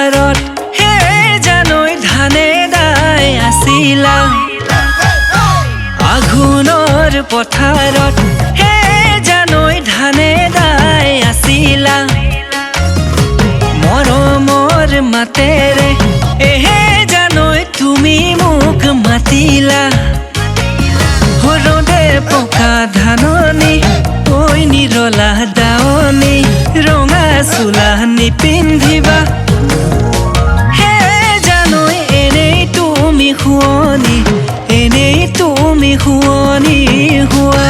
পথাৰত হে জানৈ ধানে দাই আছিলা আঘোণৰ পথাৰত হে জানৈ ধানে দাই আছিলা মৰমৰ মাতেৰে এহে জানৈ তুমি মোক মাতিলা হৰদে পকা ধাননি ঐ নিৰলা দাৱনি ৰঙা চোলা নিপিন্ধিবা হে জানৈ এনেই তুমি শুৱনি হোৱা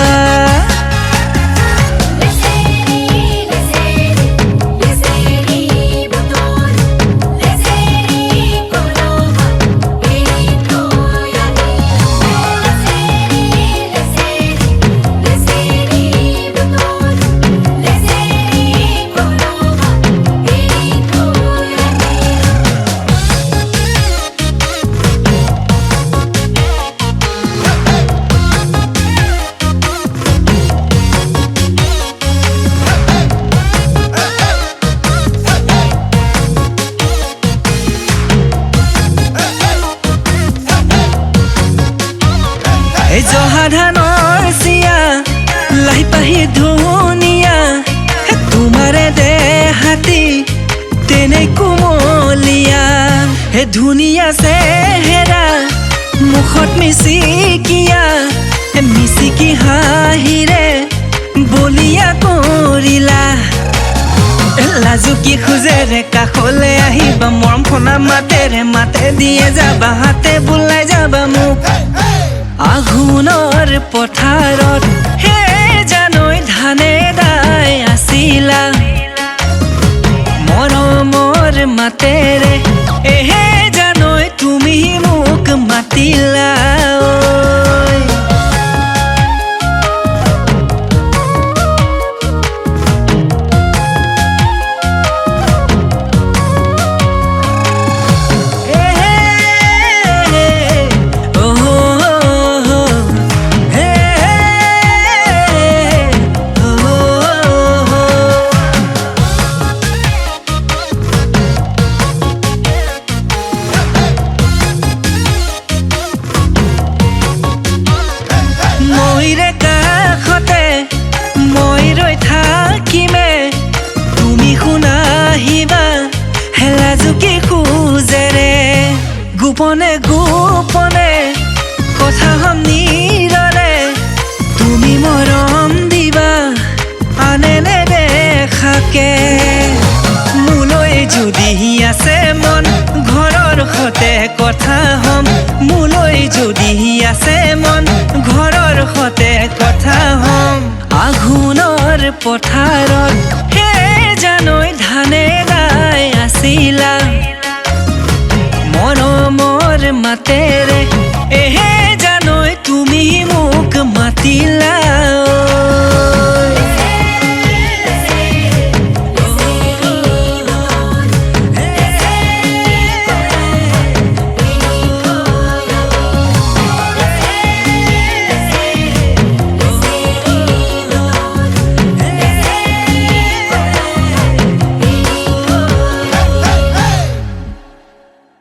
জহাধানৰ চিয়া লাই পাহি ধুনীয়া তোমাৰে দেহাতি তেনে কোমলীয়া হে ধুনীয়া চেহেৰা মুখত মিচিকিয়া মিচিকি হাঁহিৰে বলিয়া কৰিলা লাজুকি খোজেৰে কাষলৈ আহিবা মৰম ফনা মাতেৰে মাতে দিয়ে যাবা হাতে বুলাই যাবা মোক আঘোণৰ পথাৰত হে জানৈ ধানে দাই আছিলা মৰমৰ মাতেৰে এহে জানৈ তুমি মোক মাতিলা গোপনে গোপনে কথা হম নীৰৰে তুমি মৰম দিবা আনে নেদেখাকে মোলৈ যদি আছে মন ঘৰৰ সতে কথা হম মোলৈ যদি আছে মন ঘৰৰ সতে কথা হম আঘোণৰ পথাৰত হে জানৈ ধানে দাই আছিলা মৰমৰ মাতেৰে এহে জানৈ তুমি